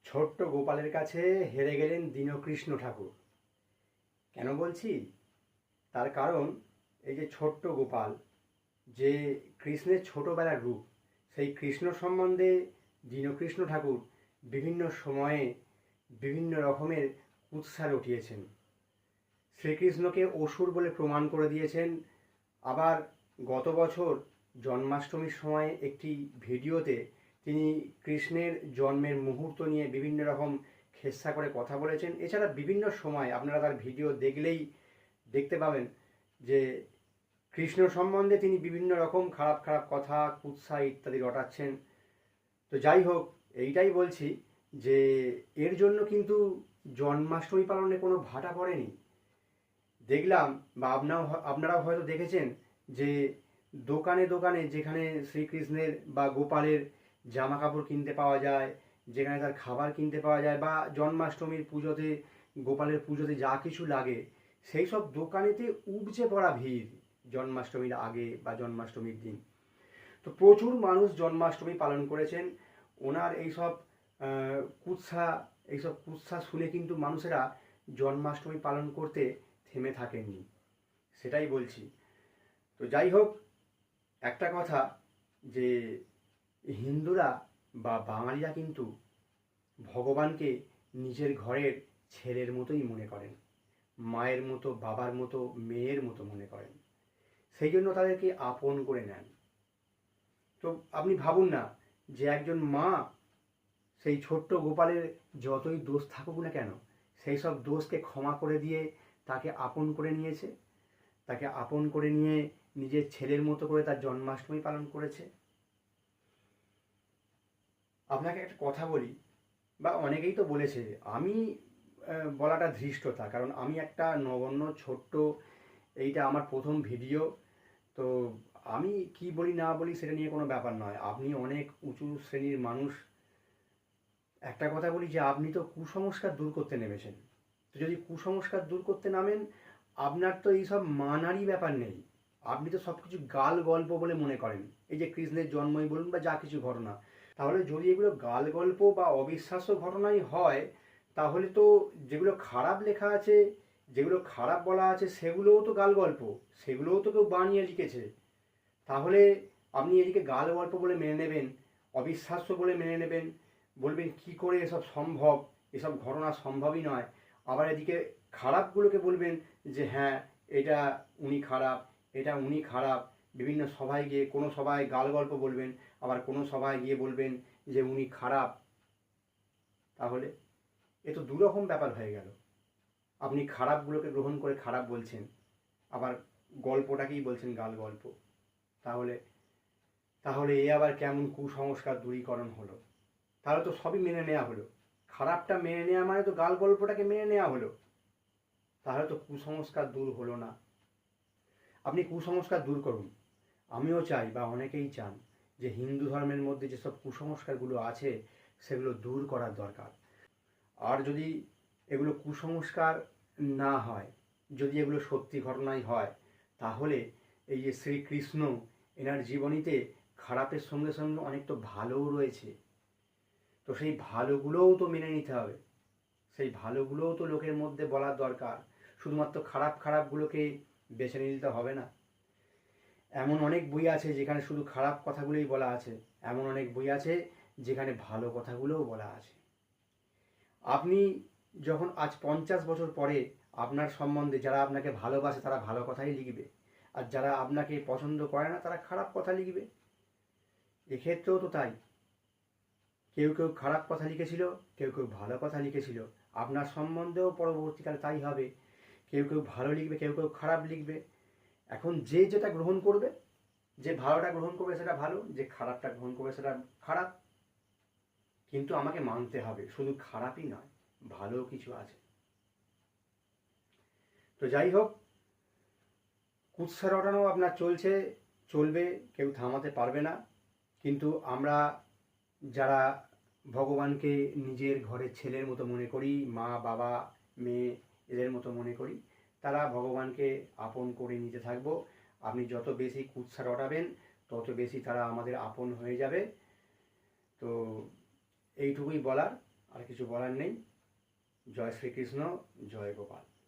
ছোট্ট গোপালের কাছে হেরে গেলেন দীনকৃষ্ণ ঠাকুর। কেন বলছি? তার কারণ এই যে ছোট্ট গোপাল, যে কৃষ্ণের ছোটবেলার রূপ, সেই কৃষ্ণ সম্বন্ধে দীনকৃষ্ণ ঠাকুর বিভিন্ন সময়ে বিভিন্ন রকমের কুৎসা রটিয়েছেন। শ্রীকৃষ্ণকে অসুর বলে প্রমাণ করে দিয়েছেন। আবার গত বছর জন্মাষ্টমীর সময় একটি ভিডিওতে তিনি কৃষ্ণের জন্মের মুহূর্ত নিয়ে বিভিন্ন রকম খেস্সা করে কথা বলেছেন। এছাড়া বিভিন্ন সময় আপনারা তার ভিডিও দেখলেই দেখতে পাবেন যে কৃষ্ণ সম্বন্ধে তিনি বিভিন্ন রকম খারাপ খারাপ কথা, কুৎসা ইত্যাদি রটাচ্ছেন। তো যাই হোক, এইটাই বলছি যে এর জন্য কিন্তু জন্মাষ্টমী পালনে কোনো ভাটা পড়েনি। দেখলাম বা আপনারাও হয়তো দেখেছেন যে দোকানে দোকানে যেখানে শ্রীকৃষ্ণের বা গোপালের জামা কাপড় কিনতে পাওয়া যায়, যেখানে তার খাবার কিনতে পাওয়া যায়, বা জন্মাষ্টমীর পুজোতে গোপালের পুজোতে যা কিছু লাগে, সেই সব দোকানেতে উপচে পড়া ভিড় জন্মাষ্টমীর আগে বা জন্মাষ্টমীর দিন। তো প্রচুর মানুষ জন্মাষ্টমী পালন করেছেন। ওনার এইসব কুৎসা শুনে কিন্তু মানুষেরা জন্মাষ্টমী পালন করতে থেমে থাকেননি, সেটাই বলছি। তো যাই হোক, একটা কথা, যে হিন্দুরা বা বাঙালিরা কিন্তু ভগবানকে নিজের ঘরের ছেলের মতোই মনে করেন, মায়ের মতো, বাবার মতো, মেয়ের মতো মনে করেন। সেই জন্য তাদেরকে আপন করে নেন। তো আপনি ভাবুন না, যে একজন মা সেই ছোট্ট গোপালের যতই দোষ থাকুক না কেন, সেই সব দোষকে ক্ষমা করে দিয়ে তাকে আপন করে নিয়েছে, তাকে আপন করে নিয়ে নিজের ছেলের মতো করে তার জন্মাষ্টমী পালন করেছে। আপনাকে একটা কথা বলি, বা অনেকেই তো বলেছে, আমি বলাটা ধৃষ্টতা, কারণ আমি একটা নগণ্য ছোট্ট, এইটা আমার প্রথম ভিডিও। তো আমি কি বলি না বলি সেটা নিয়ে কোনো ব্যাপার নয়। আপনি অনেক উঁচু শ্রেণীর মানুষ। একটা কথা বলি, যে আপনি তো কুসংস্কার দূর করতে নেমেছেন। তো যদি কুসংস্কার দূর করতে নামেন, আপনার তো এইসব মানারই ব্যাপার নেই। আপনি তো সব কিছু গাল গল্প বলে মনে করেন, এই যে কৃষ্ণের জন্মই বলুন বা যা কিছু ঘটনা। তাহলে যদি এগুলো গাল গল্প বা অবিশ্বাস্য ঘটনাই হয়, তাহলে তো যেগুলো খারাপ লেখা আছে, যেগুলো খারাপ বলা আছে, সেগুলোও তো গাল গল্প, সেগুলোও তো কেউ বানিয়ে লিখেছে। তাহলে আপনি এদিকে গাল গল্প বলে মেনে নেবেন, অবিশ্বাস্য বলে মেনে নেবেন, বলবেন কি করে এসব সম্ভব, এসব ঘটনা সম্ভবই নয়। আবার এদিকে খারাপগুলোকে বলবেন যে হ্যাঁ, এটা উনি খারাপ, এটা উনি খারাপ। বিভিন্ন সভায় গিয়ে কোনো সভায় গাল গল্প বলবেন, আবার কোনো সভায় গিয়ে বলবেন যে উনি খারাপ। তাহলে এ তো দুরকম ব্যাপার হয়ে গেল। আপনি খারাপগুলোকে গ্রহণ করে খারাপ বলছেন, আবার গল্পটাকেই বলছেন গাল গল্প। তাহলে তাহলে এ আবার কেমন কুসংস্কার দূরীকরণ হলো? তাহলে তো সবই মেনে নেওয়া হলো। খারাপটা মেনে নেওয়া মানে তো গাল গল্পটাকে মেনে নেওয়া হলো। তাহলে তো কুসংস্কার দূর হলো না। আপনি কুসংস্কার দূর করুন। আমিও চাই, বা অনেকেই চান, যে হিন্দু ধর্মের মধ্যে যেসব কুসংস্কারগুলো আছে সেগুলো দূর করার দরকার। আর যদি এগুলো কুসংস্কার না হয়, যদি এগুলো সত্যি ঘটনাই হয়, তাহলে এই যে শ্রীকৃষ্ণ, এনার জীবনীতে খারাপের সঙ্গে সঙ্গে অনেক তো ভালোও রয়েছে। তো সেই ভালোগুলোও তো মেনে নিতে হবে, সেই ভালোগুলোও তো লোকের মধ্যে বলার দরকার। শুধুমাত্র খারাপ খারাপগুলোকে বেছে নিতে হবে না। এমন অনেক বই আছে যেখানে শুধু খারাপ কথাগুলোই বলা আছে, এমন অনেক বই আছে যেখানে ভালো কথাগুলোও বলা আছে। আপনি যখন আজ 50 বছর পরে আপনার সম্বন্ধে যারা আপনাকে ভালোবাসে তারা ভালো কথাই লিখবে, আর যারা আপনাকে পছন্দ করে না তারা খারাপ কথা লিখবে। এক্ষেত্রেও তো তাই, কেউ কেউ খারাপ কথা লিখেছিল, কেউ কেউ ভালো কথা লিখেছিল। আপনার সম্বন্ধেও পরবর্তীকালে তাই হবে। কেউ কেউ ভালো লিখবে, কেউ কেউ খারাপ লিখবে। এখন যে যেটা গ্রহণ করবে, যে ভালোটা গ্রহণ করবে সেটা ভালো, যে খারাপটা গ্রহণ করবে সেটা খারাপ। কিন্তু আমাকে মানতে হবে শুধু খারাপই নয়, ভালোও কিছু আছে। তো যাই হোক, কুৎসা রটানো আপনার চলছে, চলবে, কেউ থামাতে পারবে না। কিন্তু আমরা যারা ভগবানকে নিজের ঘরের ছেলের মতো মনে করি, মা বাবা মেয়ে এদের মতো মনে করি, তারা ভগবানকে আপন করে নিতে থাকবো। আপনি যত বেশি কুৎসা রটাবেন তত বেশি তারা আমাদের আপন হয়ে যাবে। তো এইটুকুই বলার। আর কিছু বলার নেই। জয় শ্রীকৃষ্ণ, জয় গোপাল।